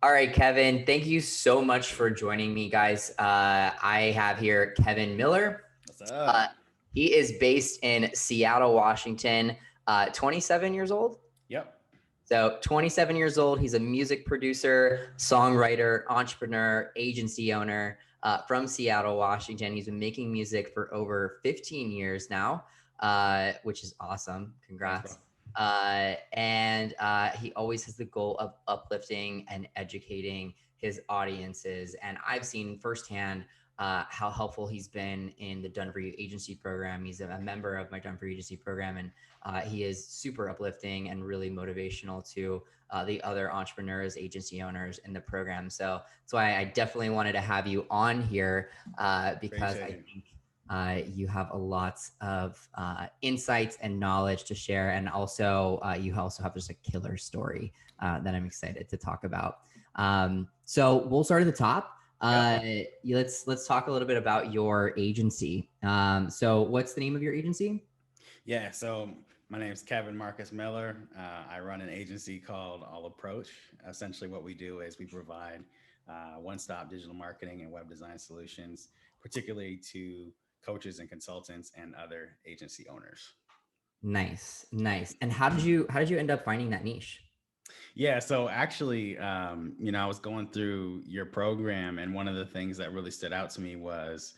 All right, Kevin, thank you so much for joining me, guys. I have here Kevin Miller. What's Uh, up? he is based in Seattle, Washington, 27 years old. Yep. So 27 years old, he's a music producer, songwriter, entrepreneur, agency owner from Seattle, Washington. He's been making music for over 15 years now, which is awesome. Thanks, bro. Congrats. He always has the goal of uplifting and educating his audiences. And I've seen firsthand how helpful he's been in the Done For You agency program. He's a member of my Done For You agency program, and he is super uplifting and really motivational to the other entrepreneurs, agency owners in the program. So that's why I definitely wanted to have you on here because Appreciate I it. think you have a lot of insights and knowledge to share. And also, you also have just a killer story that I'm excited to talk about. So we'll start at the top. Let's talk a little bit about your agency. So what's the name of your agency? Yeah. So my name is Kevin Marcus Miller. I run an agency called All Approach. Essentially, what we do is we provide one-stop digital marketing and web design solutions, particularly to coaches and consultants and other agency owners. Nice, Yep. nice. And how did you end up finding that niche? Yeah, so actually, I was going through your program, and one of the things that really stood out to me was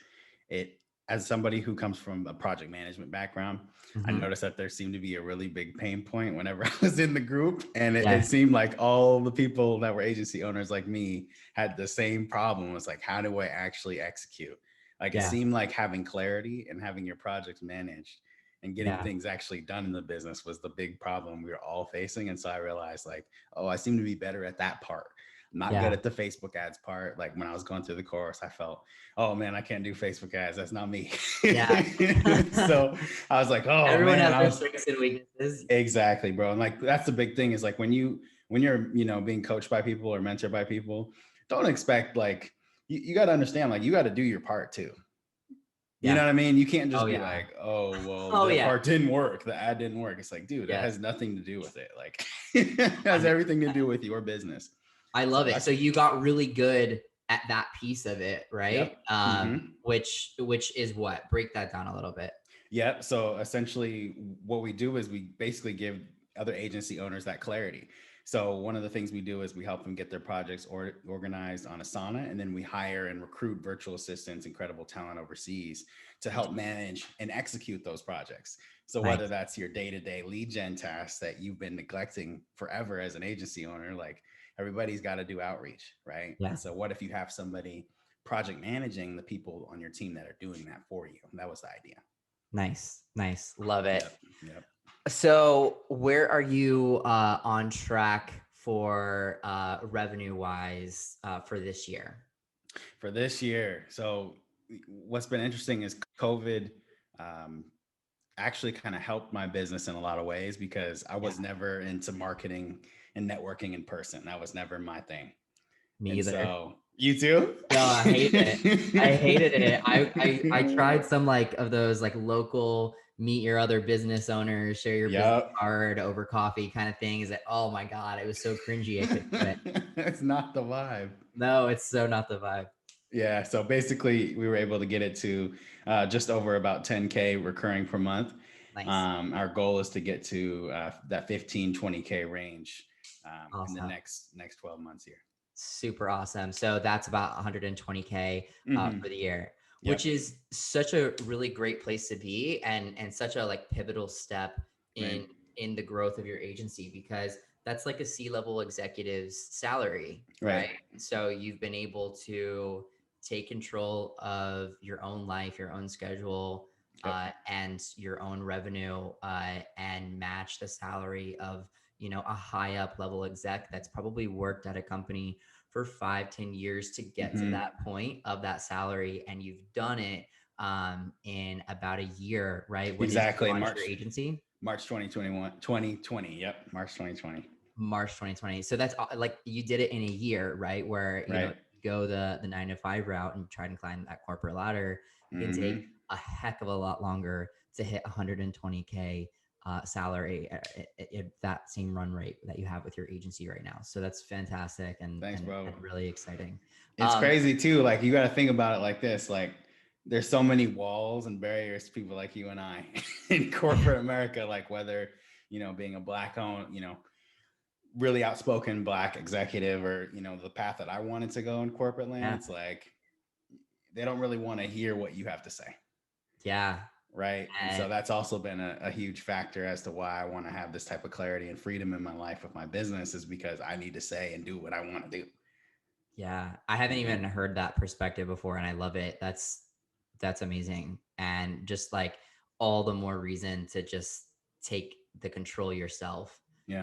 it. As somebody who comes from a project management background, I Mm-hmm. noticed that there seemed to be a really big pain point whenever I was in the group, and it Yeah, seemed like all the people that were agency owners like me had the same problem. It was like, how do I actually execute? Like, it yeah, seemed like having clarity and having your projects managed and getting yeah, things actually done in the business was the big problem we were all facing. And so I realized, like, oh, I seem to be better at that part. I'm not good yeah, at the Facebook ads part. Like, when I was going through the course, I felt, oh man, I can't do Facebook ads. That's not me. yeah. So I was like, oh Everyone man, has I their was strengths and weaknesses. exactly, bro. And like, that's the big thing is like when you're, being coached by people or mentored by people, don't expect like, you got to understand, like, you got to do your part too. You know Yeah. what I mean? You can't Oh just be yeah. like, oh, well, Oh the yeah. part didn't work. The ad didn't work. It's like, dude, that has Yes. nothing to do with it. Like, it has 100%. everything to do with your business. I So love it. that's, So you got really good at that piece of it, right? yep. Hmm. Which is what? Break that down a little bit. Yep. So essentially, what we do is we basically give other agency owners that clarity. So one of the things we do is we help them get their projects organized on Asana, and then we hire and recruit virtual assistants, incredible talent overseas to help manage and execute those projects. So whether Nice. that's your day-to-day lead gen tasks that you've been neglecting forever as an agency owner, like everybody's got to do outreach, right? And Yes. so what if you have somebody project managing the people on your team that are doing that for you? That was the idea. Nice. Nice. Love it. Yep. Yep. So where are you on track for revenue wise for this year? For this year. So what's been interesting is COVID um, actually kind of helped my business in a lot of ways because I Yeah, was never into marketing and networking in person. That was never my thing. me And either. so you too? No, I hate it. I hated it. I tried some like of those like local meet your other business owners, share your business Yep. card over coffee kind of thing. Is that oh my God, it was so cringy. I couldn't do it. It's not the vibe. No, it's so not the vibe. Yeah. So basically, we were able to get it to just over about 10K recurring per month. Nice. Our goal is to get to that 15-20K range in the Awesome. next 12 months here. Super awesome. So that's about 120K Hmm. for the year, which Yep. is such a really great place to be and such a like pivotal step Right. in the growth of your agency because that's like a C-level executive's salary, Right. right? So you've been able to take control of your own life, your own schedule, Yep. and your own revenue, and match the salary of a high up level exec that's probably worked at a company for 5-10 years to get to Hmm. that point of that salary. And you've done it in about a year, right? When did you Exactly. launch your agency? March 2021, 2020. Yep. March 2020. March 2020. So that's like you did it in a year, right? Where, Right. go the 9 to 5 route and try and climb that corporate ladder. It can take Hmm. a heck of a lot longer to hit 120K salary at that same run rate that you have with your agency right now. So that's fantastic Thanks, bro. and really exciting. It's crazy too. Like you got to think about it like this, like there's so many walls and barriers to people like you and I in corporate America, like whether, being a Black owned, really outspoken Black executive or, the path that I wanted to go in corporate land. Yeah. It's like, they don't really want to hear what you have to say. Yeah. Right. And so that's also been a huge factor as to why I want to have this type of clarity and freedom in my life with my business, is because I need to say and do what I want to do. Yeah. I haven't even heard that perspective before, and I love it. That's amazing. And just like all the more reason to just take the control yourself. Yeah.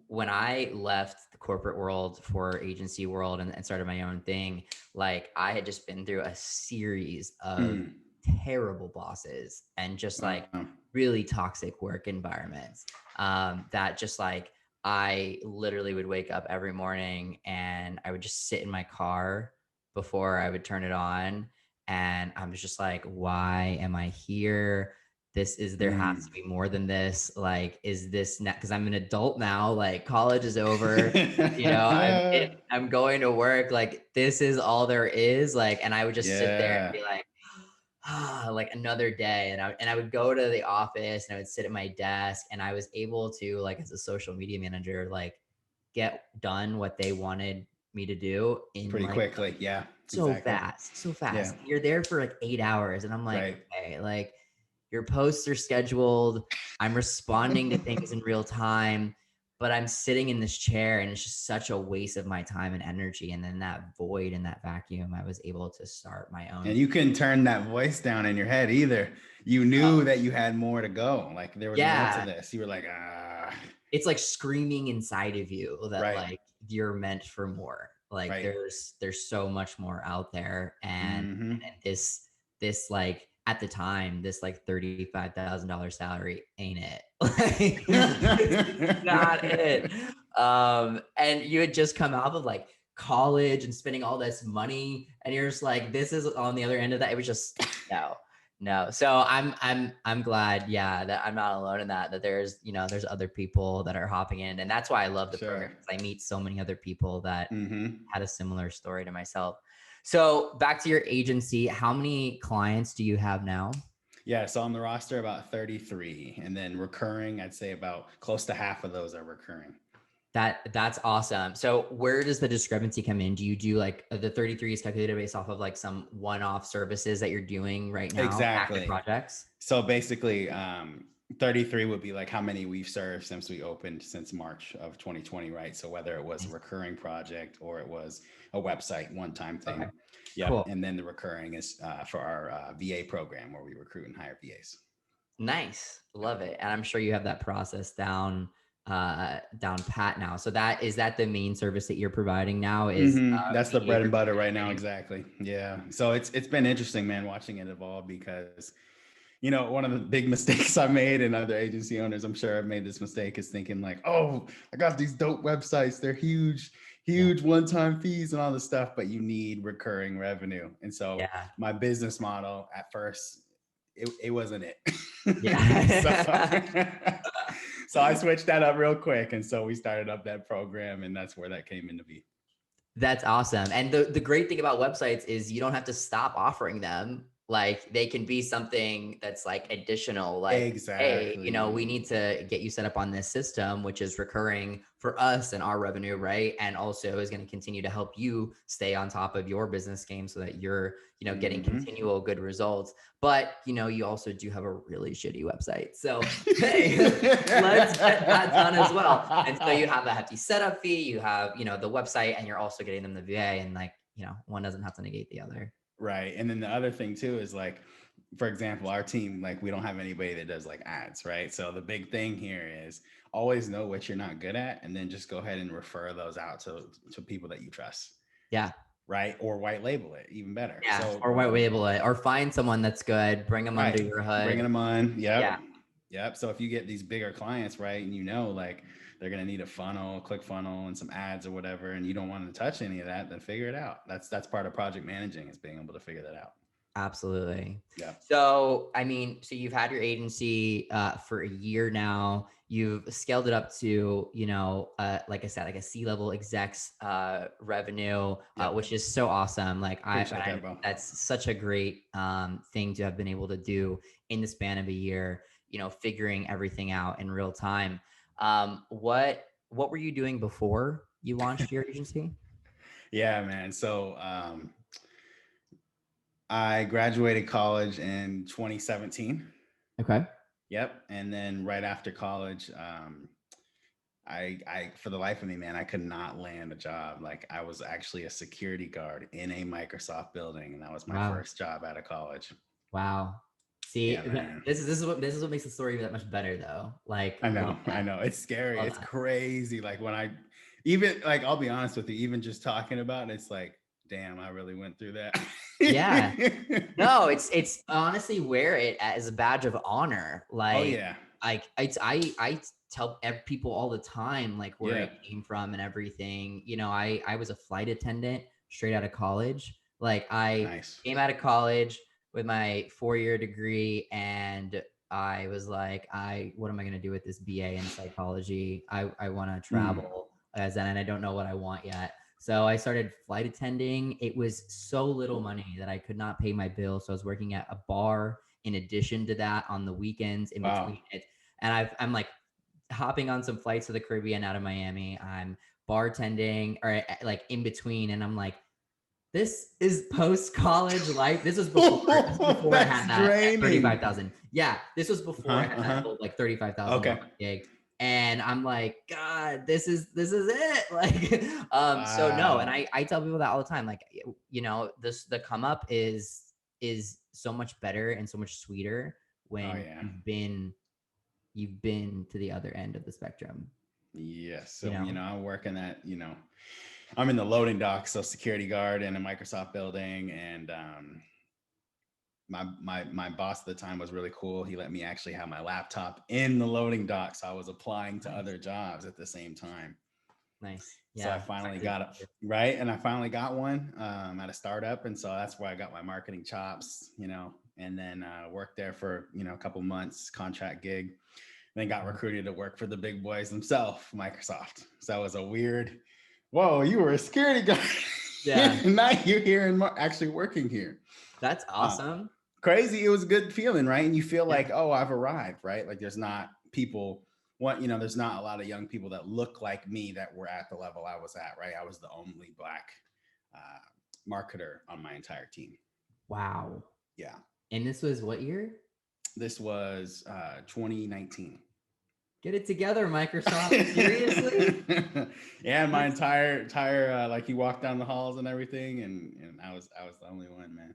When I left the corporate world for agency world and started my own thing, like I had just been through a series of terrible bosses and just like really toxic work environments, that just like, I literally would wake up every morning and I would just sit in my car before I would turn it on. And I was just like, why am I here? There has to be more than this. Like, is this not, because I'm an adult now, like college is over, I'm going to work. Like, this is all there is. Like, and I would just sit there and be like, like another day. And I would go to the office and I would sit at my desk, and I was able to, like, as a social media manager, like get done what they wanted me to do in pretty like quickly. Yeah. So fast. Yeah. You're there for like 8 hours. And I'm like, okay, like your posts are scheduled. I'm responding to things in real time, but I'm sitting in this chair and it's just such a waste of my time and energy. And then that void and that vacuum, I was able to start my own. And you couldn't turn that voice down in your head either. You knew that you had more to go. Like there was more to this. You were like, It's like screaming inside of you that like you're meant for more. Like there's so much more out there. And this like, at the time, this like $35,000 salary ain't it. Like, it's not it. And you had just come out of like college and spending all this money, and you're just like, this is on the other end of that. It was just no. So I'm glad, that I'm not alone in that there's, there's other people that are hopping in. And that's why I love the program, because I meet so many other people that had a similar story to myself. So back to your agency, how many clients do you have now? Yeah. So on the roster, about 33, and then recurring, I'd say about close to half of those are recurring. That's awesome. So where does the discrepancy come in? Do you do like the 33 is calculated based off of like some one-off services that you're doing right now? Exactly. Active projects. So basically, 33 would be like how many we've served since we opened, since March of 2020, right? So whether it was a recurring project or it was a website one-time thing. Okay. Yeah. Cool. And then the recurring is for our VA program, where we recruit and hire VAs. Nice. Love it. And I'm sure you have that process down pat now. So is that the main service that you're providing now? Is that's the bread and butter right now. Exactly. Yeah. So it's been interesting, man, watching it evolve, because one of the big mistakes I made, and other agency owners, I'm sure, have made this mistake, is thinking like, oh, I got these dope websites. They're huge one-time fees and all this stuff, but you need recurring revenue. And so my business model at first, it wasn't it. So I switched that up real quick. And so we started up that program, and that's where that came into be. That's awesome. And the great thing about websites is you don't have to stop offering them. Like, they can be something that's like additional, like, exactly. Hey, we need to get you set up on this system, which is recurring for us and our revenue, right? And also is going to continue to help you stay on top of your business game so that you're, getting continual good results. But, you also do have a really shitty website. So, hey, let's get that done as well. And so you have a hefty setup fee, you have, the website, and you're also getting them the VA, and like, one doesn't have to negate the other. Right. And then the other thing too is, like, for example, our team, like, we don't have anybody that does like ads, right? So the big thing here is always know what you're not good at, and then just go ahead and refer those out to people that you trust. Yeah. Right. Or white label it, even better. Yeah. So, or white label it, or find someone that's good, bring them under your hood. Bringing them on. Yep. Yeah. Yep. So if you get these bigger clients, right, and like they're going to need a funnel, click funnel, and some ads or whatever, and you don't want to touch any of that, then figure it out. That's part of project managing, is being able to figure that out. Absolutely. Yeah. So, I mean, so you've had your agency for a year now. You've scaled it up to, like I said, like a C-level execs revenue, Yep. which is so awesome. Like Appreciate that, bro. that's such a great thing to have been able to do in the span of a year. Figuring everything out in real time. What were you doing before you launched your agency? Yeah, man. So I graduated college in 2017. Okay. Yep. And then right after college, I for the life of me, man, I could not land a job. Like I was actually a security guard in a Microsoft building, and that was my Wow. first job out of college. Wow. See, Yeah, man. this is what makes the story that much better though. Like, love I that. know. It's scary. Love It's that. crazy. Like when I even like I'll be honest with you, even just talking about it, it's like, damn, I really went through that. Yeah. No, it's honestly wear it as a badge of honor. Oh Like, yeah. I tell people all the time like where I Yeah. came from and everything. I was a flight attendant straight out of college. Like I Nice. came out of college with my 4-year degree and I was like, what am I gonna do with this BA in psychology? I want to Mm. travel and I don't know what I want yet. So I started flight attending. It was so little money that I could not pay my bills. So I was working at a bar in addition to that on the weekends in Wow. between it. And I'm like hopping on some flights to the Caribbean out of Miami. I'm bartending or like in between. And I'm like, this is post college life. This was before. This was before I That's had that at draining. 35,000. Yeah, this was before I Uh-huh. had that Uh-huh. whole like $35,000 Okay. gig, and I'm like, God, this is it. Like, so no, and Wow. I tell people that all the time. Like, the come up is so much better and so much sweeter Oh when yeah. you've been to the other end of the spectrum. Yes. You So, know. I'm working at, I'm in the loading dock, so security guard in a Microsoft building. And my boss at the time was really cool. He let me actually have my laptop in the loading dock. So I was applying to Nice. other jobs at the same time. Nice. So I Yeah. finally Exactly. got it right. And I finally got one at a startup. And so that's where I got my marketing chops, and then worked there for, a couple months, contract gig, then got recruited to work for the big boys themselves, Microsoft. So it was a weird, whoa, you were a security guy. Yeah. Now you're here and actually working here. That's Uh, awesome. Crazy. It was a good feeling, right? And you feel Yeah. like, oh, I've arrived, right? Like there's not people, there's not a lot of young people that look like me that were at the level I was at, right? I was the only Black marketer on my entire team. Wow. Yeah. And this was what year? This was 2019. Get it together, Microsoft. Seriously? Yeah, my That's entire like he walked down the halls and everything, and I was the only one, man.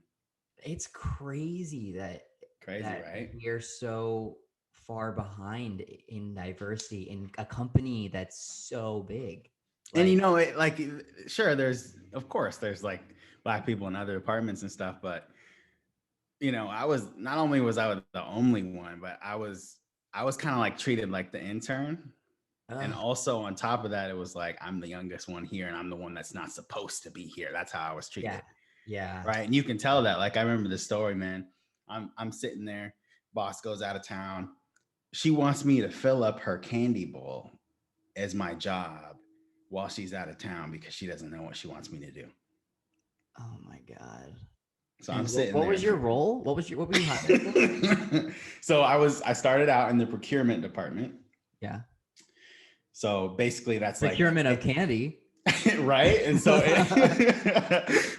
it's crazy that Crazy, right? we're so far behind in diversity in a company that's so big. And Like, it like sure, of course there's like Black people in other departments and stuff, but I was not only was I the only one, but I was kind of like treated like the intern. And ugh, also on top of that, it was like I'm the youngest one here and I'm the one that's not supposed to be here. That's how I was yeah, treated. yeah, Right. And you can tell that. Like I remember the story, man. I'm sitting there, boss goes out of town. She wants me to fill up her candy bowl as my job while she's out of town because she doesn't know what she wants me to do. oh my God. So I'm And sitting what there. was your role? What were you hired for? So I started out in the procurement department. Yeah. So basically that's like Procurement of candy. right. And so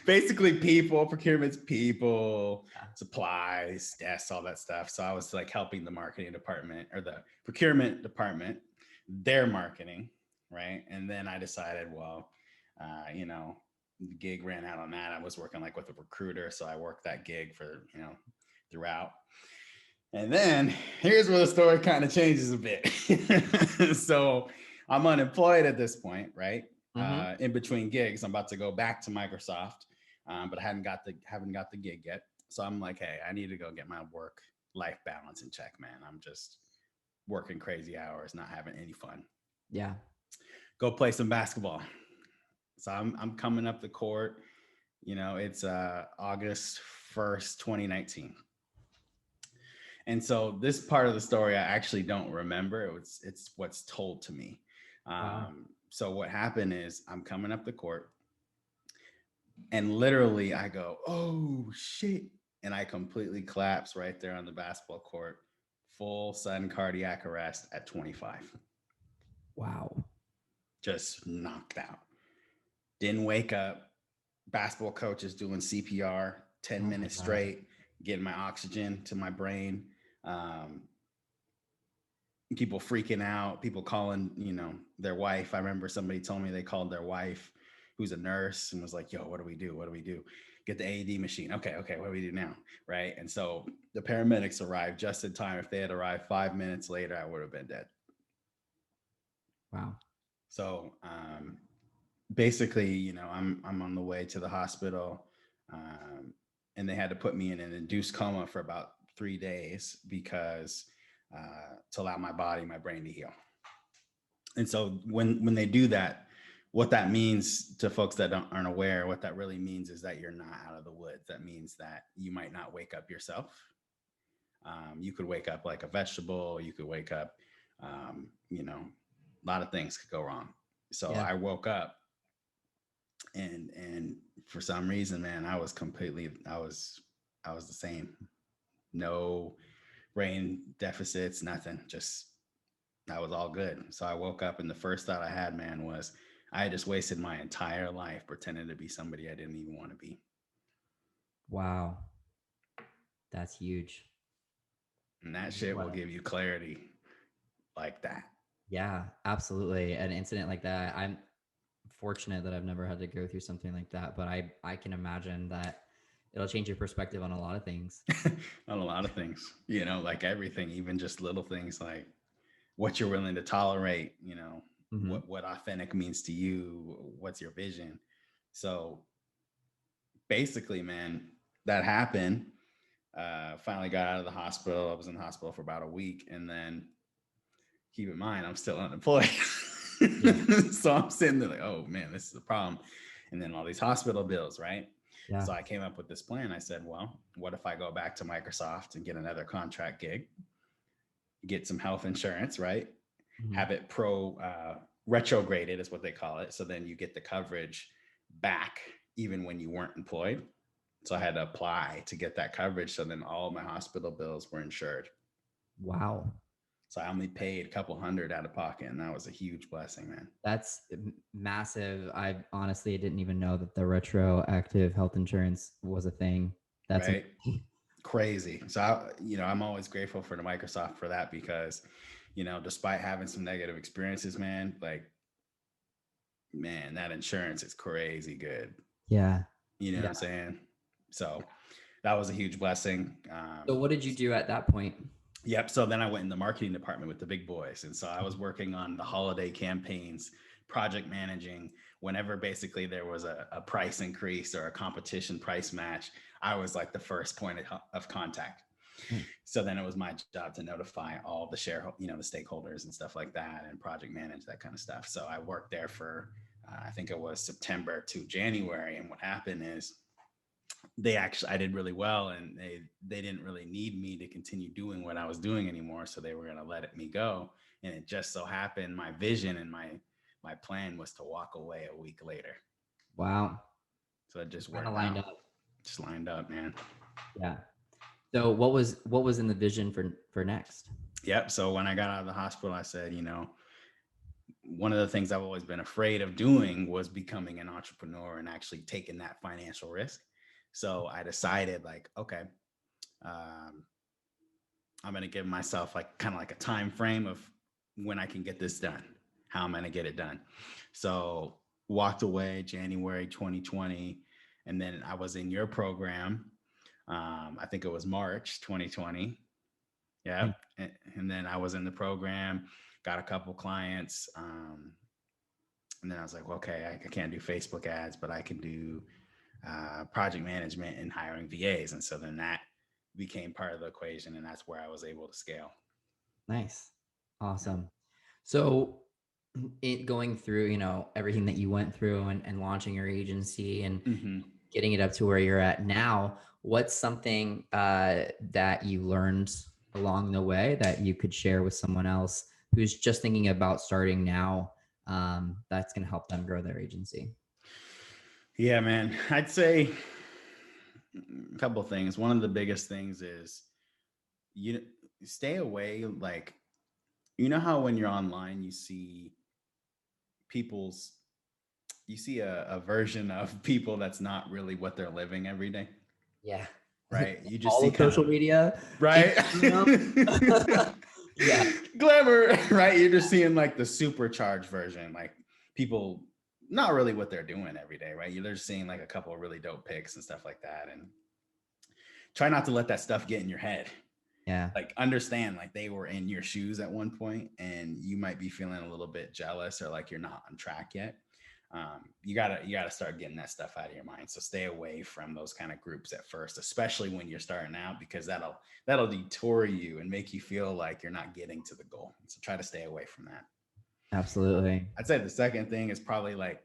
basically procurement's people, Yeah. supplies, desks, all that stuff. So I was like helping the marketing department or the procurement department, their marketing. Right. And then I decided, well, the gig ran out on that. I was working like with a recruiter. So I worked that gig for, throughout. And then here's where the story kind of changes a bit. So I'm unemployed at this point, right? Mm-hmm. In between gigs, I'm about to go back to Microsoft, but I haven't got the gig yet. So I'm like, hey, I need to go get my work-life balance in check, man. I'm just working crazy hours, not having any fun. Yeah. Go play some basketball. So I'm coming up the court. It's August 1st, 2019. And so this part of the story I actually don't remember. It's what's told to me. Wow. So what happened is I'm coming up the court, and literally I go, oh shit. And I completely collapse right there on the basketball court, full sudden cardiac arrest at 25. Wow. Just knocked out. Didn't wake up. Basketball coach is doing CPR 10 Oh my minutes God. straight, getting my oxygen to my brain. Um, People freaking out, people calling, their wife. I remember somebody told me they called their wife, who's a nurse, and was like, yo, what do we do? What do we do? Get the AED machine. Okay, what do we do now? Right. And so the paramedics arrived just in time. If they had arrived 5 minutes later, I would have been dead. Wow. So basically, I'm on the way to the hospital, and they had to put me in an induced coma for about 3 days because to allow my body, my brain to heal. And so when they do that, what that means to folks that aren't aware, what that really means is that you're not out of the woods. That means that you might not wake up yourself. You could wake up like a vegetable. You could wake up, a lot of things could go wrong. So Yeah. I woke up, and for some reason, man, I was the same. No brain deficits, nothing. Just that was all good. So I woke up, and the first thought I had, man, was I had just wasted my entire life pretending to be somebody I didn't even want to be. Wow. That's huge. And that shit will What? give you clarity like that. Yeah, absolutely. An incident like that, I'm fortunate that I've never had to go through something like that, but I can imagine that it'll change your perspective on a lot of things. On a lot of things, like everything, even just little things like what you're willing to tolerate, Hmm. what authentic means to you, what's your vision. So basically, man, that happened. Finally got out of the hospital. I was in the hospital for about a week, and then keep in mind I'm still unemployed. Yeah. So I'm sitting there like, oh man, this is a problem. And then all these hospital bills, right? Yeah. So I came up with this plan. I said, well, what if I go back to Microsoft and get another contract gig, get some health insurance, right? Hmm. Have it retrograded is what they call it. So then you get the coverage back even when you weren't employed. So I had to apply to get that coverage. So then all of my hospital bills were insured. Wow. So I only paid a couple hundred out of pocket, and that was a huge blessing, man. That's massive. I honestly didn't even know that the retroactive health insurance was a thing. That's Right? amazing. Crazy. So I'm always grateful for the Microsoft for that because, despite having some negative experiences, man, like, man, that insurance is crazy good. Yeah. You know what Yeah. I'm saying? So that was a huge blessing. So what did you do at that point? Yep. So then I went in the marketing department with the big boys. And so I was working on the holiday campaigns, project managing. Whenever basically there was a price increase or a competition price match, I was like the first point of contact. Nice. So then it was my job to notify all the the stakeholders and stuff like that, and project manage that kind of stuff. So I worked there for, I think it was September to January. And what happened is I did really well, and they didn't really need me to continue doing what I was doing anymore. So they were going to let me go. And it just so happened my vision and my plan was to walk away a week later. Wow. So it just Kind of worked lined out. up. Just lined up, man. Yeah. So what was in the vision for next? Yep. So when I got out of the hospital, I said, one of the things I've always been afraid of doing was becoming an entrepreneur and actually taking that financial risk. So I decided, like, okay, um, I'm going to give myself like kind of like a time frame of when I can get this done, how I'm going to get it done. So walked away January 2020, and then I was in your program. I think it was March 2020. Yeah. Nice. And then I was in the program, got a couple clients. And then I was like, well, okay, I can't do Facebook ads, but I can do project management and hiring VAs. And so then that became part of the equation. And that's where I was able to scale. Nice. Yeah. Awesome. So going through, everything that you went through and launching your agency and Mm-hmm. getting it up to where you're at now. What's something that you learned along the way that you could share with someone else who's just thinking about starting now, that's going to help them grow their agency? Yeah, man. I'd say a couple of things. One of the biggest things is you stay away. Like, you know how when you're online, people's, you see a version of people that's not really what they're living every day, Yeah. right? You just All see of kind social of, media, right? Instagram. Yeah. Glamour, right? You're just seeing like the supercharged version, like people not really what they're doing every day, right? You're just seeing like a couple of really dope pics and stuff like that. And try not to let that stuff get in your head. Yeah. Like, understand, like, they were in your shoes at one point and you might be feeling a little bit jealous or like you're not on track yet. You gotta start getting that stuff out of your mind. So stay away from those kind of groups at first, especially when you're starting out, because that'll detour you and make you feel like you're not getting to the goal. So try to stay away from that. Absolutely. I'd say the second thing is probably like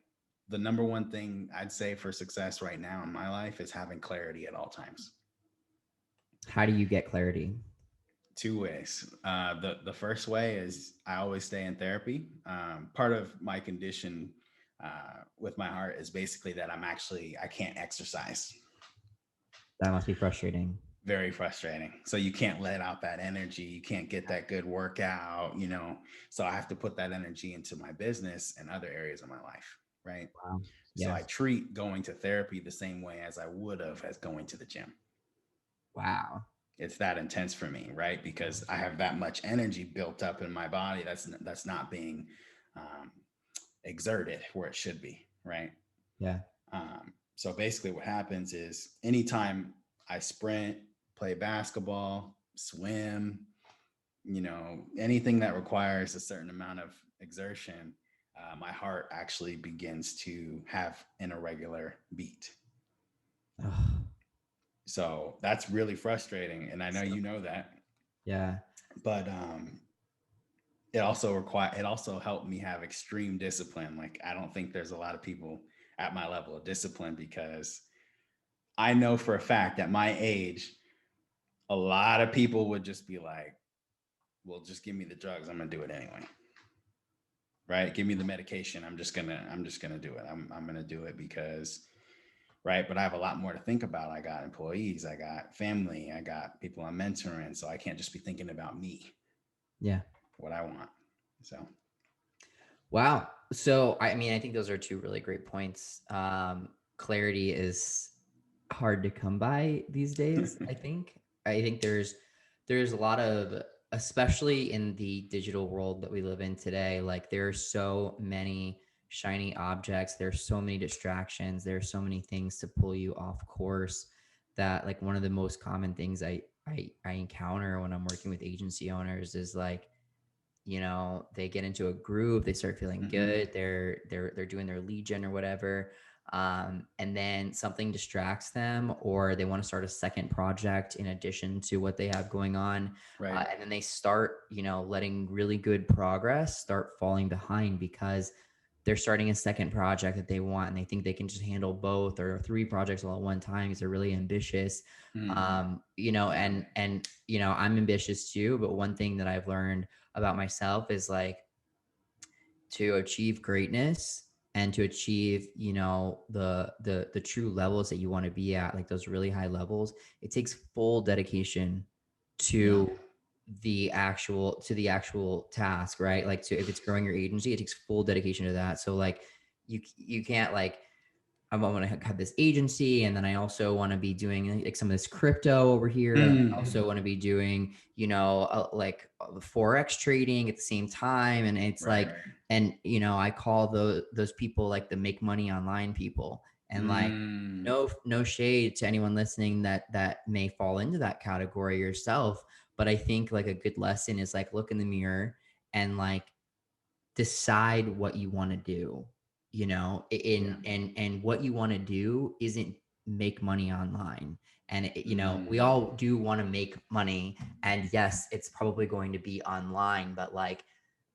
the number one thing I'd say for success right now in my life is having clarity at all times. How do you get clarity? Two ways. The first way is I always stay in therapy. Part of my condition with my heart is basically that I can't exercise. That must be frustrating. Very frustrating. So you can't let out that energy. You can't get that good workout, you know. So I have to put that energy into my business and other areas of my life, right? Wow. So I Yes. treat going to therapy the same way as I would have as going to the gym. Wow. It's that intense for me, right? Because I have that much energy built up in my body that's not being um, exerted where it should be, right? Yeah. So basically, what happens is anytime I sprint, play basketball, swim, you know, anything that requires a certain amount of exertion, my heart actually begins to have an irregular beat. Oh, So that's really frustrating, and I know so, you know that. yeah. But it also helped me have extreme discipline. Like, I don't think there's a lot of people at my level of discipline, because I know for a fact at my age, a lot of people would just be like, well, just give me the drugs, I'm gonna do it anyway. Right? Give me the medication. I'm just gonna do it. I'm gonna do it because, right. But I have a lot more to think about. I got employees, I got family, I got people I'm mentoring. So I can't just be thinking about me, Yeah. what I want. So Wow. So, I mean, I think those are two really great points. Clarity is hard to come by these days. I think there's a lot of, especially in the digital world that we live in today, like there are so many shiny objects, there's so many distractions, there's so many things to pull you off course, that like one of the most common things I encounter when I'm working with agency owners is like, they get into a groove, they start feeling mm-hmm. good, they're doing their lead gen or whatever, and then something distracts them, or they want to start a second project in addition to what they have going on, Right. and then they start letting really good progress start falling behind because they're starting a second project that they want and they think they can just handle both or three projects all at one time because they're really ambitious. Mm. And I'm ambitious too, but one thing that I've learned about myself is like, to achieve greatness and to achieve the true levels that you want to be at, like those really high levels, it takes full dedication Yeah. to the actual task, right? Like, if it's growing your agency, it takes full dedication to that. So like, you can't like, I want to have this agency, and then I also want to be doing like some of this crypto over here, and I Mm. also want to be doing forex trading at the same time, and it's Right. like, and I call those people like the make money online people, and like, Mm. no shade to anyone listening that may fall into that category yourself, but I think like a good lesson is like, look in the mirror and like decide what you want to do, Yeah. and what you want to do isn't make money online. And we Mm. all do want to make money, and yes, it's probably going to be online, but like,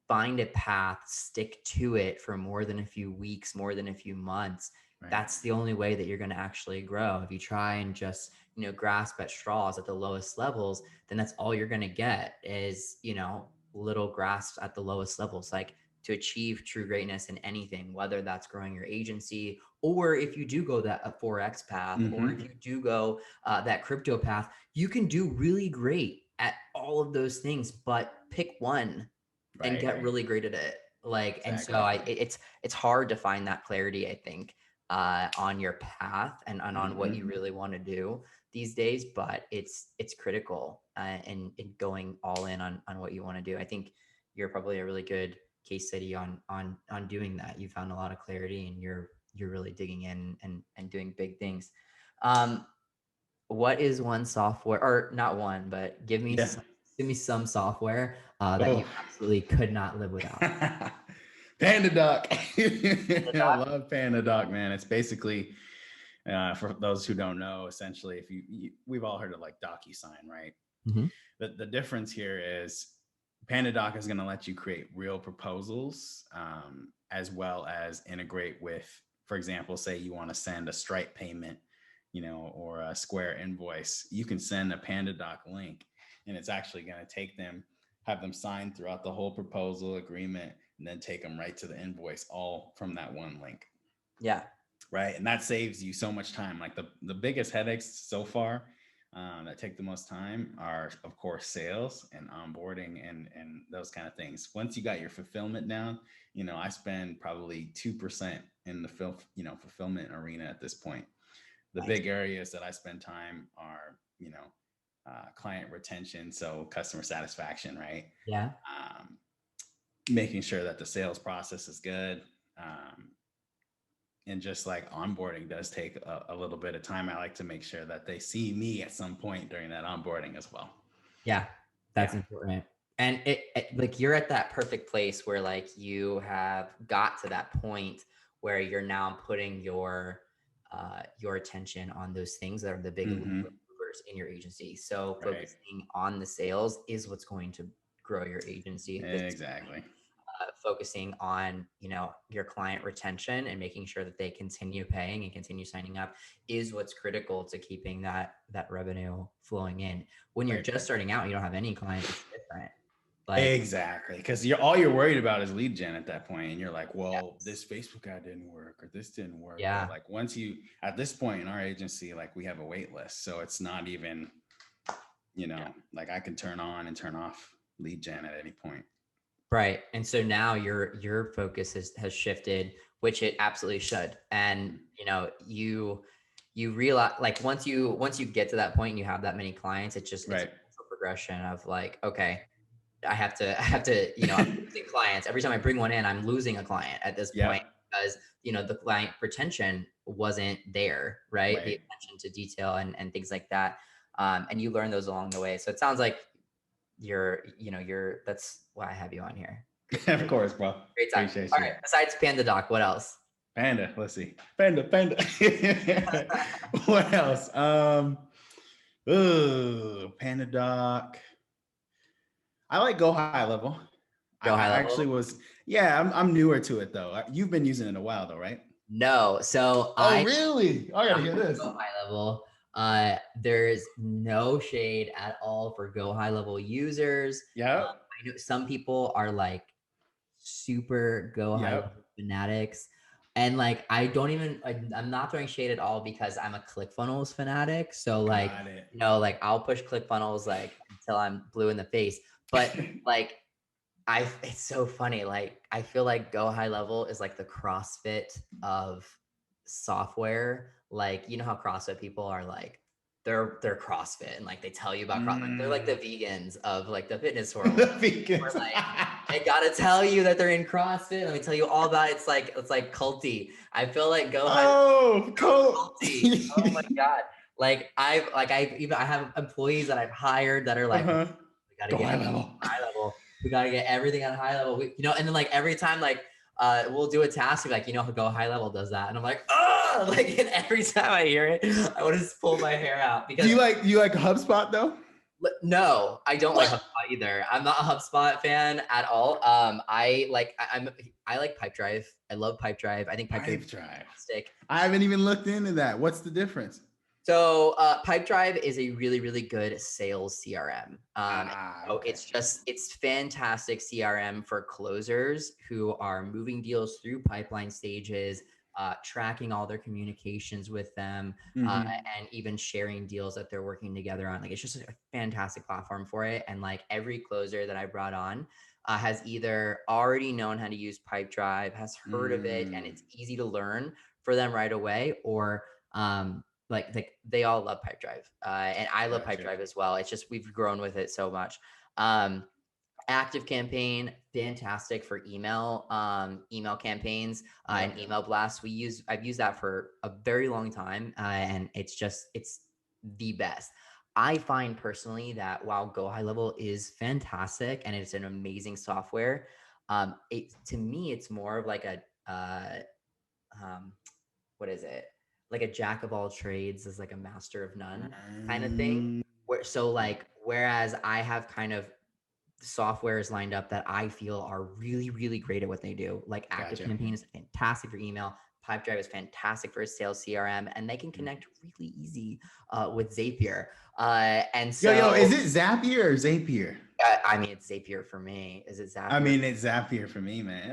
find a path, stick to it for more than a few weeks, more than a few months, that's the only way that you're going to actually grow. If you try and just, grasp at straws at the lowest levels, then that's all you're going to get is, little grasps at the lowest levels. Like, to achieve true greatness in anything, whether that's growing your agency, or if you do go that a Forex path, or if you do go that crypto path, you can do really great at all of those things, but pick one and get really great at it. Like, and so it's hard to find that clarity, I think, on your path and on what you really want to do these days, but it's critical in going all in on what you want to do. I think you're probably a really good case study on doing that. You found a lot of clarity and you're really digging in and doing big things. What is one software, or not one, but give me some software that you absolutely could not live without? PandaDoc. I love PandaDoc, man. It's basically, for those who don't know, essentially, if we've all heard of like DocuSign, right? The difference here is PandaDoc is going to let you create real proposals, as well as integrate with, for example, say you want to send a Stripe payment, or a Square invoice. You can send a PandaDoc link, and it's actually going to take them, have them sign throughout the whole proposal agreement, and then take them right to the invoice, all from that one link. Yeah. Right. And that saves you so much time. Like the biggest headaches so far that take the most time are, of course, sales and onboarding and those kind of things. Once you got your fulfillment down, I spend probably 2% in the fulfillment arena at this point. The big areas that I spend time are, client retention. So customer satisfaction, right? Yeah. Making sure that the sales process is good. And just like onboarding does take a little bit of time. I like to make sure that they see me at some point during that onboarding as well. Yeah, that's important. And it like, you're at that perfect place where like you have got to that point where you're now putting your attention on those things that are the big movers in your agency. So focusing on the sales is what's going to grow your agency. Exactly. Focusing on, your client retention and making sure that they continue paying and continue signing up is what's critical to keeping that revenue flowing in. When you're just starting out, you don't have any clients, it's different. Exactly. Because all you're worried about is lead gen at that point. And you're like, well, this Facebook ad didn't work, or this didn't work. Yeah. But like once at this point in our agency, like we have a wait list. So it's not even, like I can turn on and turn off lead gen at any point. Right. And so now your focus has shifted, which it absolutely should. And, you realize, like, once you get to that point and you have that many clients, it's just it's a progression of like, okay, I have to, I'm losing clients. Every time I bring one in, I'm losing a client at this point because, the client retention wasn't there, right? The attention to detail and things like that. And you learn those along the way. So it sounds like that's why I have you on here. Of course, bro. Great time. All right. Besides PandaDoc, what else? Panda. Let's see. Panda. What else? PandaDoc. I like Go High Level. Level? I'm newer to it though. You've been using it a while though, right? No. So really? I gotta hear this. Go High Level. There's no shade at all for Go High Level users. Yeah. I know some people are like super Go High Level fanatics. And like, I'm not throwing shade at all because I'm a ClickFunnels fanatic. So like, I'll push ClickFunnels like until I'm blue in the face. But like, it's so funny. Like, I feel like Go High Level is like the CrossFit of software. Like, how CrossFit people are like, they're CrossFit and like they tell you about CrossFit. They're like the vegans of like the fitness world. The vegans. Like, I gotta tell you that they're in CrossFit. Let me tell you all about it. It's like culty. I feel like Go High. Culty. Oh my god. Like I have employees that I've hired that are like, we gotta get high level. We gotta get everything on high level. And then like every time like we'll do a task like, Go High Level does that, and I'm like, like, and every time I hear it, I want to just pull my hair out because you like HubSpot though? No, I don't like HubSpot either. I'm not a HubSpot fan at all. I like Pipedrive. I love Pipedrive. I think Pipedrive is Pipedrive. fantastic. I haven't even looked into that. What's the difference? So Pipedrive is a really, really good sales CRM. Okay. It's fantastic CRM for closers who are moving deals through pipeline stages, tracking all their communications with them, and even sharing deals that they're working together on. Like, it's just a fantastic platform for it. And like every closer that I brought on has either already known how to use Pipedrive, has heard of it, and it's easy to learn for them right away, or like they all love Pipedrive, and I love Pipedrive as well. It's just we've grown with it so much. Active Campaign, fantastic for email campaigns and email blasts. I've used that for a very long time, and it's the best. I find personally that while Go High Level is fantastic and it's an amazing software, to me it's more of like a what is it? Like a jack of all trades is like a master of none kind of thing. Whereas I have kind of softwares lined up that I feel are really, really great at what they do. Like Active Campaign is fantastic for email. Pipedrive is fantastic for a sales CRM, and they can connect really easy with Zapier. And so, is it Zapier or Zapier? I mean, it's Zapier for me. Is it Zapier? I mean, it's Zapier for me, man.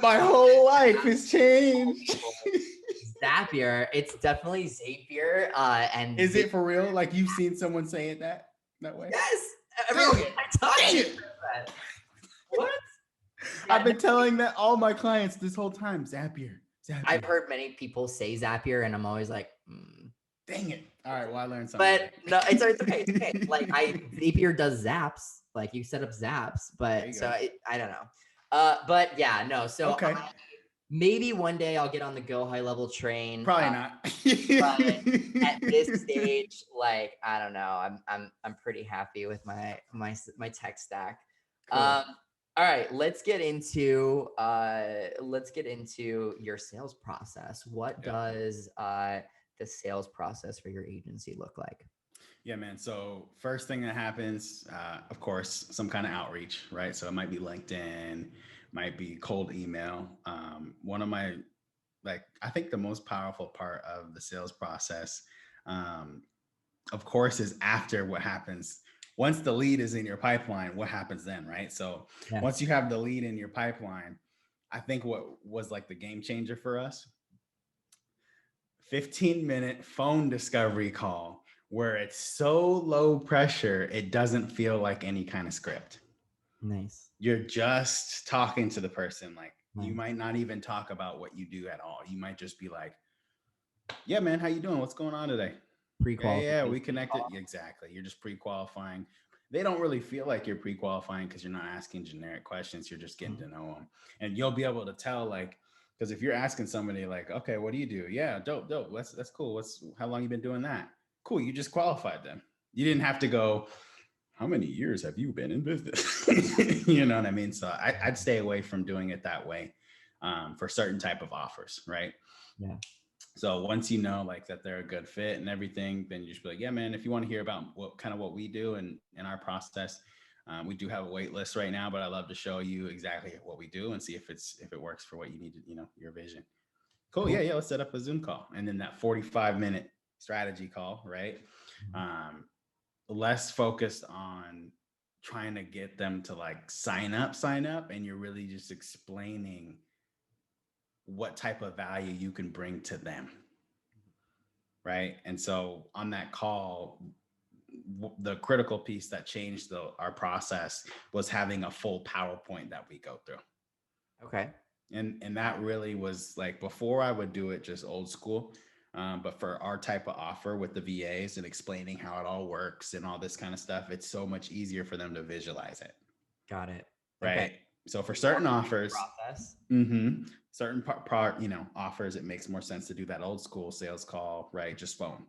My whole life has changed. Zapier, it's definitely Zapier. And is it for real? Like, you've seen someone say it that way? Yes, everyone. What? I've been telling that all my clients this whole time. Zapier. I've heard many people say Zapier, and I'm always like, dang it. All right, well, I learned something. But no, it's okay. It's okay. Like Zapier does zaps. Like you set up zaps, but so I don't know. But yeah, no. So okay. Maybe one day I'll get on the Go High Level train. Probably not. But at this stage, like I don't know, I'm pretty happy with my tech stack. Cool. All right, let's get into your sales process. What does the sales process for your agency look like? Yeah, man. So first thing that happens, of course, some kind of outreach, right? So it might be LinkedIn, might be cold email. One of my, I think the most powerful part of the sales process, of course, is after what happens. Once the lead is in your pipeline, what happens then, right? So once you have the lead in your pipeline, I think what was like the game changer for us, 15-minute phone discovery call where it's so low pressure, it doesn't feel like any kind of script. Nice. You're just talking to the person. Like you might not even talk about what you do at all. You might just be like, yeah, man, how you doing? What's going on today? Yeah, we connected. Exactly. You're just pre-qualifying. They don't really feel like you're pre-qualifying because you're not asking generic questions. You're just getting to know them. And you'll be able to tell, like, because if you're asking somebody like, okay, what do you do? Yeah, dope. That's cool. How long you been doing that? Cool. You just qualified them. You didn't have to go, how many years have you been in business? You know what I mean? So I'd stay away from doing it that way for certain type of offers, right? Yeah. So once you know like that they're a good fit and everything, then you just be like, yeah, man, if you want to hear about what we do and in our process, we do have a wait list right now, but I'd love to show you exactly what we do and see if it works for what you need to, your vision. Cool. Yeah. Let's set up a Zoom call. And then that 45-minute strategy call, right? Less focused on trying to get them to like sign up. And you're really just explaining what type of value you can bring to them. Right. And so on that call, the critical piece that changed our process was having a full PowerPoint that we go through. Okay. And that really was like, before I would do it just old school. But for our type of offer with the VAs and explaining how it all works and all this kind of stuff, it's so much easier for them to visualize it. Got it. Right. Okay. So for certain offers, certain offers, it makes more sense to do that old school sales call, right? Just phone.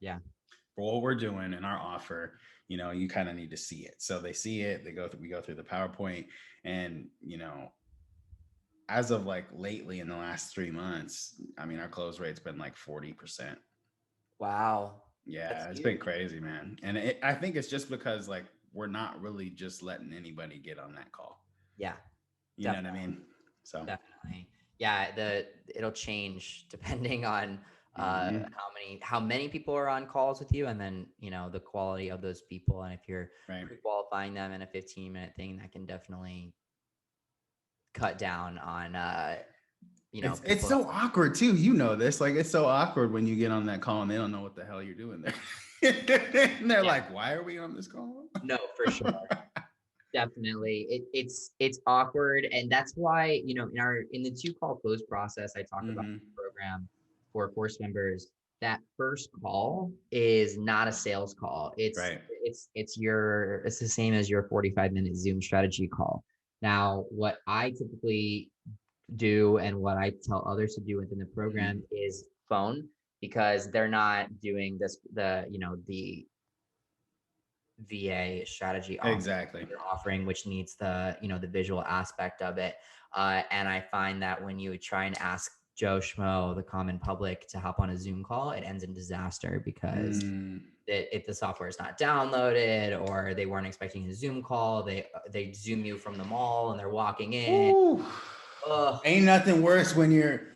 Yeah. For what we're doing in our offer, you kind of need to see it. So they see it, we go through the PowerPoint, and, as of like lately in the last 3 months, I mean, our close rate's been like 40%. Wow. That's Yeah, it's been huge. crazy, man. And I think it's just because like we're not really just letting anybody get on that call. Yeah, You know what I definitely. mean? So, Definitely. Yeah, it'll change depending on mhm, how many people are on calls with you, and then, the quality of those people. And if you're right. pre-qualifying them in a 15-minute thing, that can definitely cut down on It's people. so awkward too. You know this. Like it's so awkward when you get on that call and they don't know what the hell you're doing there. And they're Yeah, like, "Why are we on this call?" no, for sure. Definitely. It's awkward. And that's why, in the 2 call close process, I talk about Hmm. the program for course members. That first call is not a sales call. It's Right. it's it's your it's the same as your 45-minute Zoom strategy call. Now, what I typically do and what I tell others to do within the program Hmm. is phone, because they're not doing the VA strategy Exactly. you're offering, which needs the visual aspect of it. And I find that when you try and ask Joe Schmo, the common public, to hop on a Zoom call, it ends in disaster because Mm. if the software is not downloaded, or they weren't expecting a Zoom call, they Zoom you from the mall and they're walking in. Woo. Oh, Ain't nothing worse when you're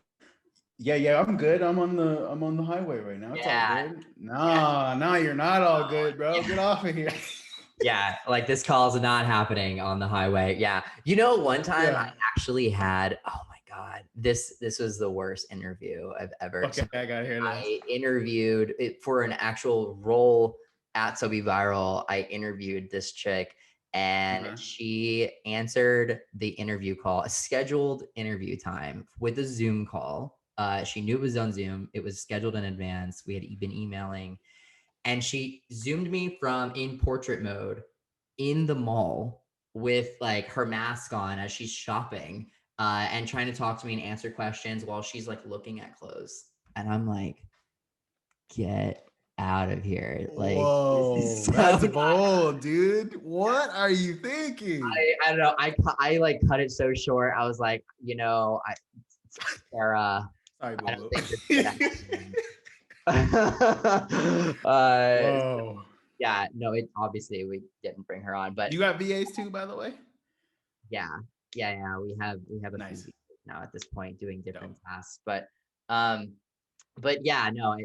yeah, I'm good. I'm on the highway right now. It's all yeah, good. yeah, Nah, you're not all good, bro. yeah. Get off of here. Yeah, like this call is not happening on the highway. Yeah. One time I Yeah. actually had, oh my God, this was the worst interview I've ever. Okay, So I gotta hear this. I interviewed it for an actual role at So Be Viral. I interviewed this chick, and Uh-huh. she answered the interview call, a scheduled interview time with a Zoom call. She knew it was on Zoom. It was scheduled in advance. We had been emailing, and she Zoomed me from in portrait mode in the mall with like her mask on as she's shopping, and trying to talk to me and answer questions while she's like looking at clothes. And I'm like, get out of here. Like, this is Whoa, so that's not, bold, dude. What are you thinking? I don't know. I like cut it so short. I was like, Sarah, Sorry, I boo don't boo. think this is gonna happen. Whoa. Yeah, no, it obviously we didn't bring her on, but You got VAs too, by the way? yeah, yeah, we have a few Nice. people now at this point doing Dope. different tasks, um, but yeah, no,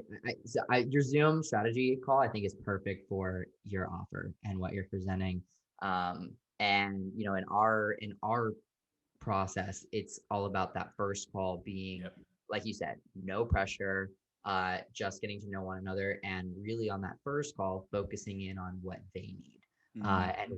your Zoom strategy call, I think, is perfect for your offer and what you're presenting. And in our process, it's all about that first call being, Yep. like you said, no pressure, just getting to know one another, and really on that first call, focusing in on what they need, Hmm. and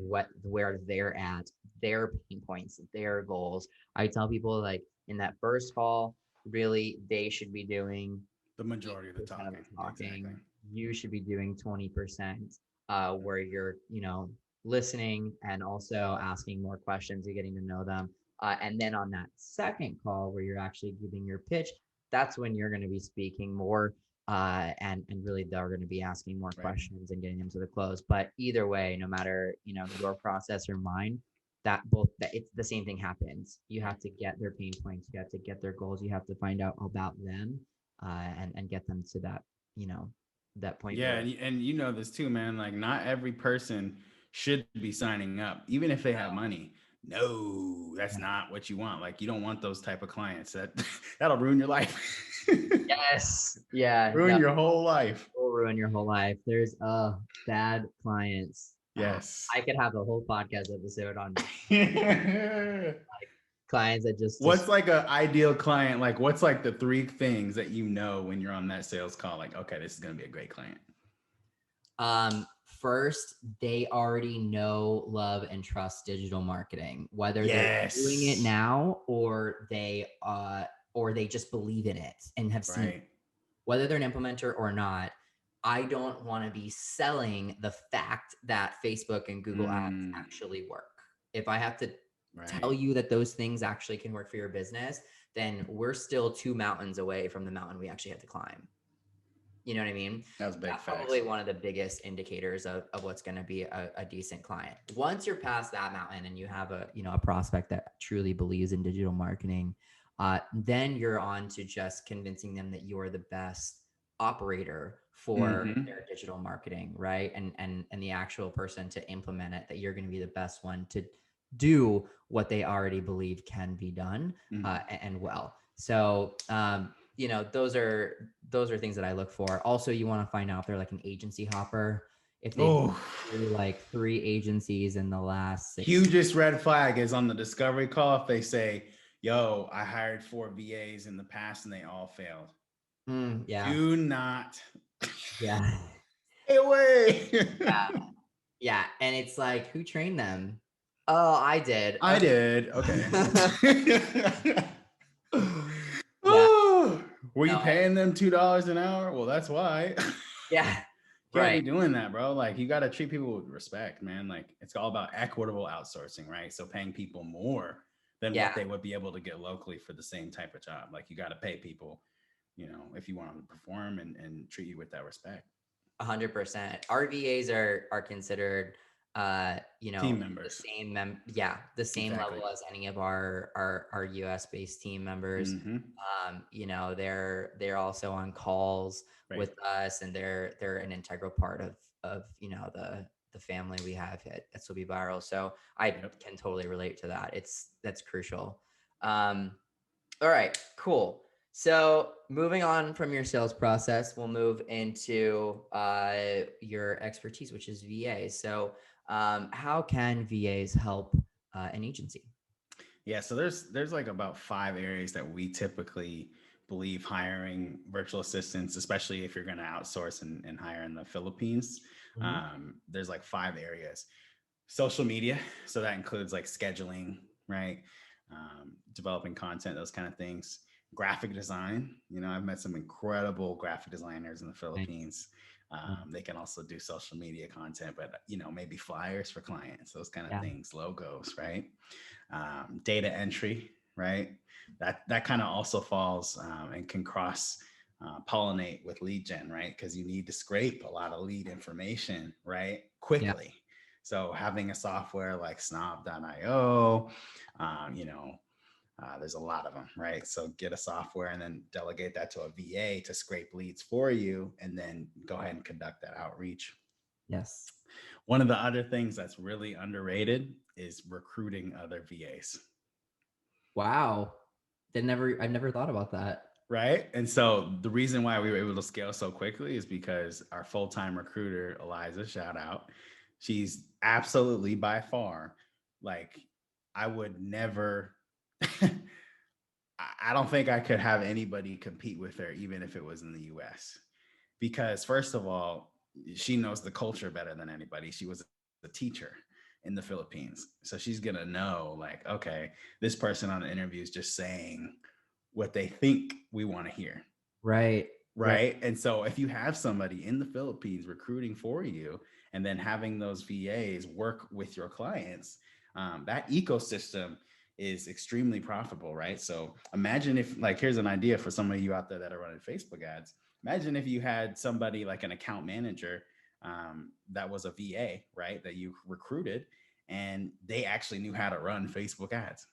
where they're at, their pain points, their goals. I tell people, like, in that first call, really they should be doing The majority of the 80% of the talking. Exactly. talking. You should be doing 20%, where you're, listening and also asking more questions and getting to know them. And then on that second call where you're actually giving your pitch, that's when you're going to be speaking more, and really they're going to be asking more Right. questions and getting them to the close. But either way, no matter, your process or mine, that it's the same thing happens. You Right. have to get their pain points, you have to get their goals, you have to find out about them, and get them to that point Yeah, where, and you know this too, man. Like not every person should be signing up, even if they have money. No, that's no. not what you want. Like you don't want those type of clients. That'll ruin your life. Yes, yeah, Ruin no, your whole life. will ruin your whole life. There's bad clients. Yes. I could have a whole podcast episode on clients that just What's like an ideal client? Like what's like the 3 things that you know when you're on that sales call? Like, okay, this is gonna be a great client. First, they already know, love, and trust digital marketing, whether they're doing it Yes. now or they just believe in it and have seen, Right. whether they're an implementer or not. I don't want to be selling the fact that Facebook and Google ads Mm, actually work. If I have to tell right. you that those things actually can work for your business, then we're still 2 mountains away from the mountain we actually have to climb. You know what I mean? That was big That's facts. probably one of the biggest indicators of what's going to be a decent client. Once you're past that mountain and you have a prospect that truly believes in digital marketing, then you're on to just convincing them that you're the best operator for Mm-hmm. their digital marketing, right? And the actual person to implement it, that you're going to be the best one to do what they already believe can be done, Mm-hmm. and well. So those are things that I look for. Also, you want to find out if they're like an agency hopper, if they've Oh, through like 3 agencies in the last 6 hugest red flag is on the discovery call if they say, yo, I hired 4 VAs in the past and they all failed. Yeah. Do not Yeah. stay away. Yeah. Yeah. And it's like, who trained them? Oh, I did. I Okay. did. Okay. Yeah. Oh, were you No. paying them $2 an hour? Well, that's why. Yeah. Can't be Right. doing that, bro. Like, you got to treat people with respect, man. Like, it's all about equitable outsourcing, right? So paying people more than Yeah. what they would be able to get locally for the same type of job. Like, you got to pay people, if you want them to perform and treat you with that respect. 100%. RVAs are considered, Team the members. the same Exactly. level as any of our US based team members. Mm-hmm. They're also on calls Right. with us, and they're an integral part of the family we have at Sobe Viral. So I Yep. can totally relate to that. That's crucial. Um, all right, cool. So moving on from your sales process, we'll move into your expertise, which is VA. So how can VAs help an agency? Yeah, so there's like about 5 areas that we typically believe hiring virtual assistants, especially if you're going to outsource and hire in the Philippines. Mhm. There's like 5 areas. Social media, so that includes like scheduling, right? Developing content, those kind of things. Graphic design, I've met some incredible graphic designers in the Nice. Philippines. They can also do social media content, but maybe flyers for clients, those kind of Yeah. things, logos, right? Data entry, right? That kind of also falls and can cross pollinate with lead gen, right? Because you need to scrape a lot of lead information, right? Yeah. Quickly. So having a software like snob.io, there's a lot of them, right? So get a software and then delegate that to a VA to scrape leads for you, and then go ahead and conduct that outreach. Yes. One of the other things that's really underrated is recruiting other VAs. Wow. I've never thought about that. Right. And so the reason why we were able to scale so quickly is because our full-time recruiter, Eliza, shout out, she's absolutely by far, like, I would never, I don't think I could have anybody compete with her, even if it was in the US. Because, first of all, she knows the culture better than anybody. She was a teacher in the Philippines. So she's going to know, like, okay, this person on the interview is just saying what they think we want to hear. Right. Right. Right. And so if you have somebody in the Philippines recruiting for you, and then having those VAs work with your clients, that ecosystem is extremely profitable, right? So imagine if, like, here's an idea for some of you out there that are running Facebook ads. Imagine if you had somebody like an account manager that was a VA, right, that you recruited, and they actually knew how to run Facebook ads.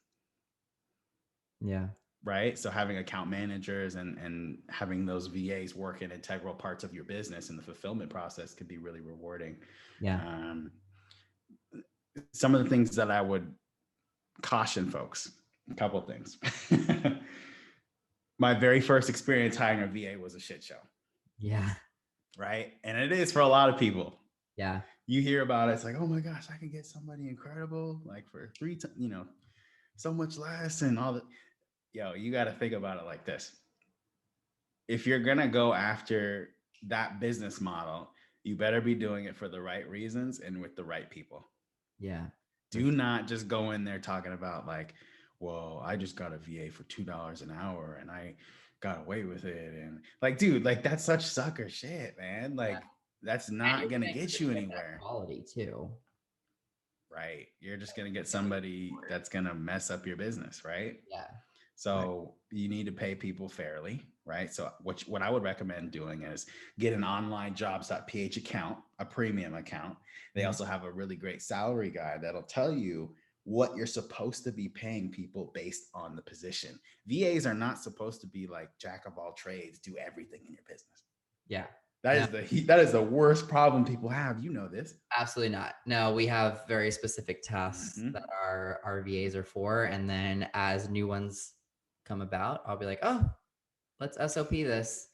Yeah. Right. So having account managers and having those VAs work in integral parts of your business and the fulfillment process could be really rewarding. Yeah. Um, some of the things that I would caution folks, a couple of things. My very first experience hiring a VA was a shit show. Yeah. Right. And it is for a lot of people. Yeah. You hear about it, it's like, oh my gosh, I can get somebody incredible, like for so much less and all that. Yo, you got to think about it like this. If you're going to go after that business model, you better be doing it for the right reasons and with the right people. Yeah. Do not just go in there talking about, like, well, I just got a VA for $2 an hour and I got away with it. And, like, dude, like, that's such sucker shit, man. Like, that's And not you're going to gonna get you just get that anywhere. quality too. Right. You're just going to get somebody that's going to mess up your business. Right. Yeah. So you need to pay people fairly, right? So what I would recommend doing is get an online jobs.ph account, a premium account. They also have a really great salary guide that'll tell you what you're supposed to be paying people based on the position. VAs are not supposed to be like jack of all trades, do everything in your business. Yeah. That is the worst problem people have. You know this. Absolutely not. No, we have very specific tasks Mm-hmm. that our VAs are for. And then as new ones come about, I'll be like, oh, let's SOP this.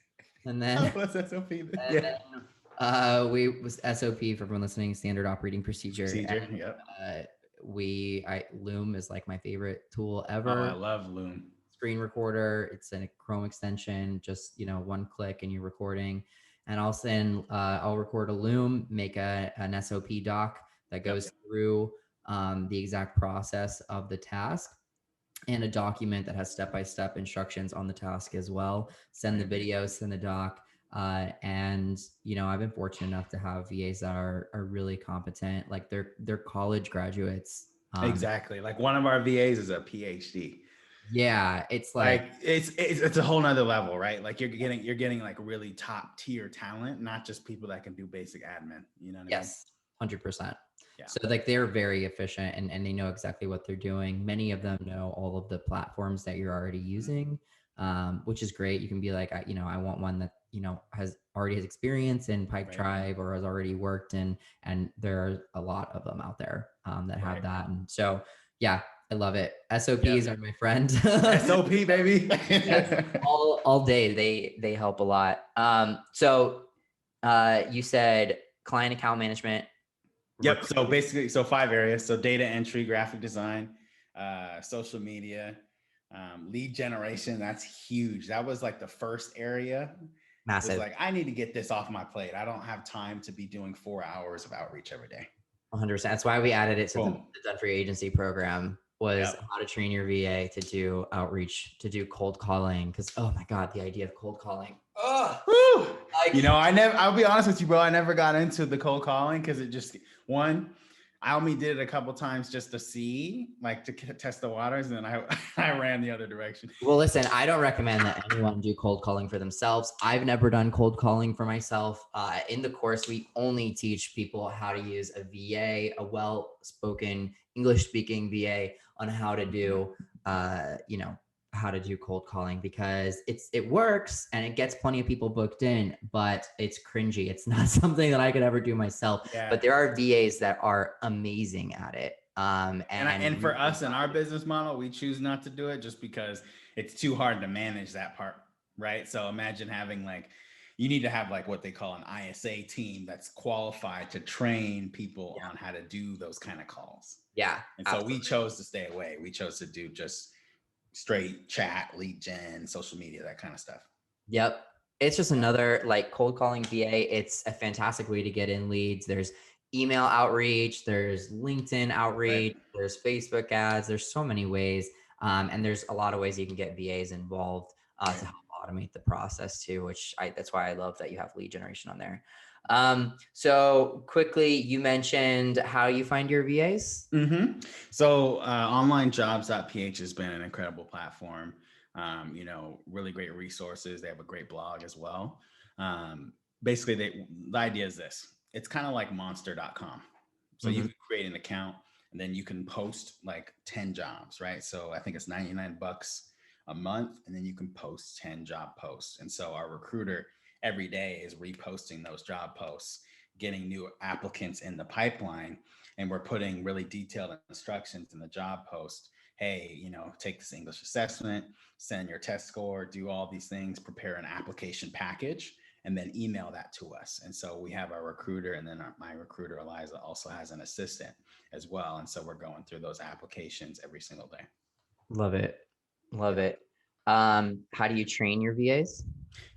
And then, Let's SOP this. and then we was SOP for everyone listening, standard operating procedure. And, Yep. Loom is like my favorite tool Oh, ever. I love Loom. Screen recorder. It's a Chrome extension, just, one click and you're recording. And I'll record a Loom, make an SOP doc that goes through the exact process of the task, and a document that has step-by-step instructions on the task as well. Send the video, send the doc. And I've been fortunate enough to have VAs that are really competent. Like they're college graduates. Exactly. Like one of our VAs is a PhD. Yeah, it's like it's a whole nother level, right? Like you're getting like really top tier talent, not just people that can do basic admin. You know what yes, I mean? 100%. Yeah. So like they're very efficient and they know exactly what they're doing. Many of them know all of the platforms that you're already using, which is great. You can be like, I want one that has experience in Pipedrive or has already worked in, and there are a lot of them out there that have that. And so yeah, I love it. SOPs are my friend. SOP baby. Yes, all day. They help a lot. So you said client account management. Yep. So basically, 5 areas. So data entry, graphic design, social media, lead generation. That's huge. That was like the first area. Massive. It's like, I need to get this off my plate. I don't have time to be doing 4 hours of outreach every day. 100%. That's why we added it to the Done For You Agency program, was how to train your VA to do outreach, to do cold calling. Because, oh my God, the idea of cold calling. I'll be honest with you, bro. I never got into the cold calling because it just, I only did it a couple times just to see, like to test the waters. And then I ran the other direction. Well, listen, I don't recommend that anyone do cold calling for themselves. I've never done cold calling for myself. In the course, we only teach people how to use a VA, a well-spoken English-speaking VA, on how to do, how to do cold calling, because it works and it gets plenty of people booked in, but it's cringy. It's not something that I could ever do myself. Yeah. But there are VAs that are amazing at it. And for us in our business model, we choose not to do it just because it's too hard to manage that part, right? So imagine having you need to have what they call an ISA team that's qualified to train people on how to do those kind of calls. Yeah. And so we chose to stay away. We chose to do just straight chat, lead gen, social media, that kind of stuff. Yep. It's just another cold calling VA. It's a fantastic way to get in leads. There's email outreach, there's LinkedIn outreach, there's Facebook ads, there's so many ways. And there's a lot of ways you can get VAs involved to help automate the process too, that's why I love that you have lead generation on there. So quickly, you mentioned how you find your VAs. Mm-hmm. So onlinejobs.ph has been an incredible platform. Really great resources. They have a great blog as well. Basically, the idea is this. It's kind of like monster.com. So you can create an account and then you can post 10 jobs, right? So I think it's $99 a month, and then you can post 10 job posts. And so our recruiter every day is reposting those job posts, getting new applicants in the pipeline. And we're putting really detailed instructions in the job post. Hey, take this English assessment, send your test score, do all these things, prepare an application package, and then email that to us. And so we have our recruiter, and then my recruiter, Eliza, also has an assistant as well. And so we're going through those applications every single day. Love it. Love it. How do you train your VAs?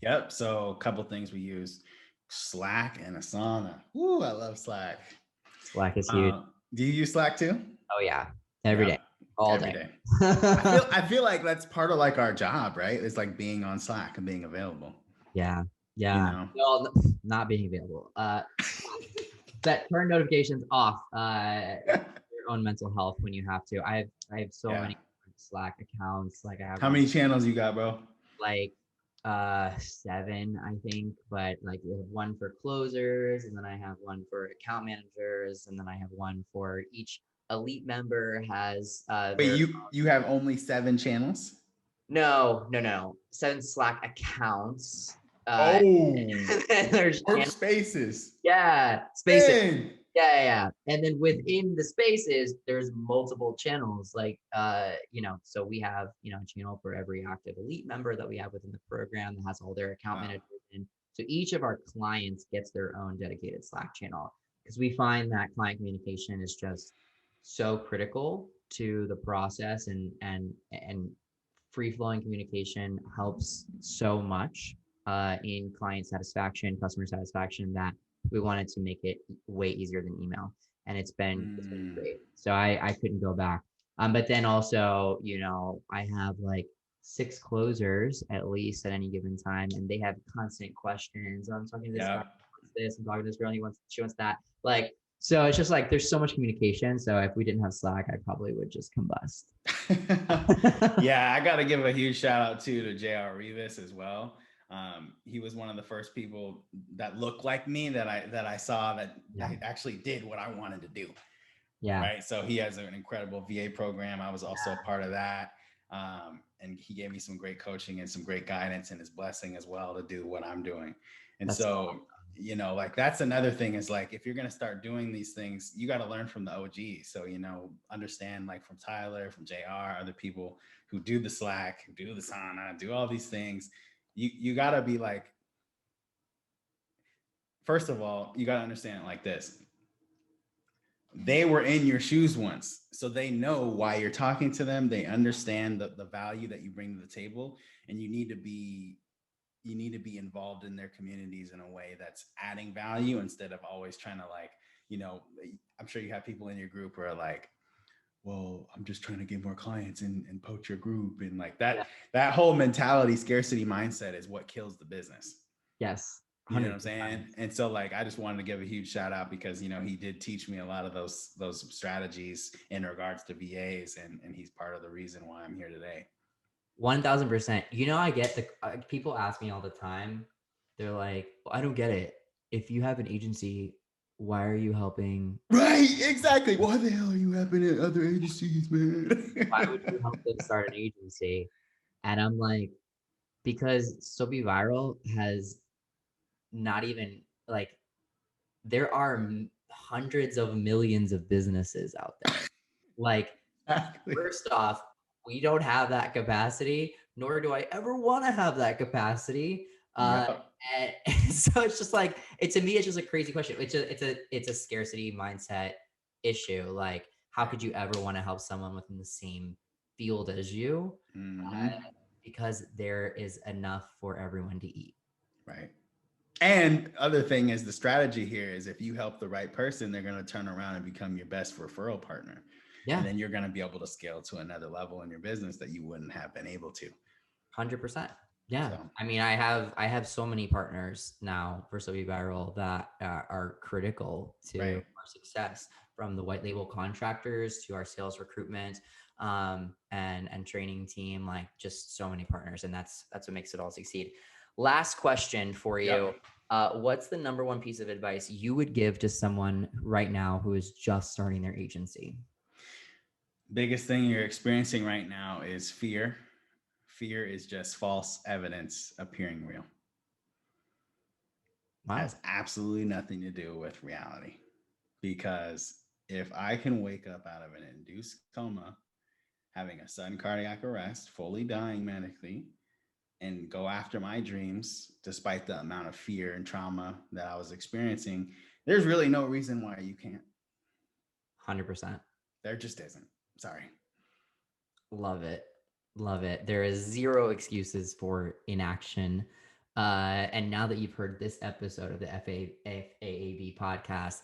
Yep. So a couple things we use: Slack and Asana. Ooh, I love Slack. Slack is huge. Do you use Slack too? Oh yeah. Every day. All day. I feel like that's part of our job, right? It's being on Slack and being available. Yeah. Yeah. Well, not being available. Set turn notifications off. Your own mental health when you have to. I have so many Slack accounts. I have. How many channels you got, bro? 7, I think, but we have one for closers, and then I have one for account managers, and then I have one for each elite member has. Wait, you have only 7 channels? No. 7 Slack accounts. Oh, And then there's workspaces. spaces. Dang. Yeah. And then within the spaces, there's multiple channels. Like, so we have, a channel for every active elite member that we have within the program that has all their account Wow. managers in. So each of our clients gets their own dedicated Slack channel because we find that client communication is just so critical to the process, and free flowing communication helps so much in client satisfaction, customer satisfaction, that we wanted to make it way easier than email. And it's been great. So I couldn't go back. But then also, I have like 6 closers at least at any given time, and they have constant questions. I'm talking to this guy, wants this, I'm talking to this girl, she wants that. Like, so it's just like there's so much communication. So if we didn't have Slack, I probably would just combust. Yeah, I got to give a huge shout out to JR Rivas as well. He was one of the first people that looked like me that I saw that actually did what I wanted to do. Yeah. Right. So he has an incredible VA program. I was also a part of that. And he gave me some great coaching and some great guidance and his blessing as well to do what I'm doing. And that's so awesome. Like that's another thing is like, if you're going to start doing these things, you got to learn from the OGs. So, understand like from Tyler, from JR, other people who do the Slack, who do the sauna, do all these things. You got to be like, first of all, you got to understand it like this. They were in your shoes once, so they know why you're talking to them. They understand the value that you bring to the table, and you need to be involved in their communities in a way that's adding value instead of always trying to like, I'm sure you have people in your group who are like, well, I'm just trying to get more clients and poach your group. And like that whole mentality, scarcity mindset is what kills the business. Yes. 100%. You know what I'm saying? And so like, I just wanted to give a huge shout out because, he did teach me a lot of those strategies in regards to VAs, and he's part of the reason why I'm here today. 1000%. I get the people ask me all the time. They're like, well, I don't get it. If you have an agency, why are you helping? Right. Exactly. Why the hell are you helping at other agencies, man? Why would you help them start an agency? And I'm like, because So Be Viral has not even like, there are hundreds of millions of businesses out there. Like, exactly. First off, we don't have that capacity, nor do I ever want to have that capacity. And so it's just like, to me, it's just a crazy question. It's a scarcity mindset issue. Like, how could you ever want to help someone within the same field as you? Because there is enough for everyone to eat. Right. And other thing is, the strategy here is if you help the right person, they're going to turn around and become your best referral partner. Yeah. And then you're going to be able to scale to another level in your business that you wouldn't have been able to. 100%. Yeah. So, I mean, I have so many partners now for So Be Viral that are critical to our success, from the white label contractors to our sales recruitment and training team, like just so many partners. And that's what makes it all succeed. Last question for you. What's the number one piece of advice you would give to someone right now who is just starting their agency? Biggest thing you're experiencing right now is fear. Fear is just false evidence appearing real. Wow. Has absolutely nothing to do with reality. Because if I can wake up out of an induced coma, having a sudden cardiac arrest, fully dying medically, and go after my dreams, despite the amount of fear and trauma that I was experiencing, there's really no reason why you can't. 100%. There just isn't. Sorry. Love it. Love it. There is zero excuses for inaction. And now that you've heard this episode of the FAAB podcast,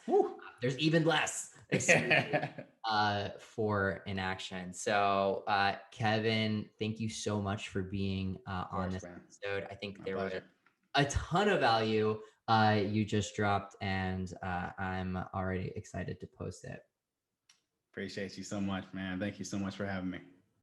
there's even less for inaction. So, Kevin, thank you so much for being on this episode. I think there was a ton of value you just dropped, and I'm already excited to post it. Appreciate you so much, man. Thank you so much for having me.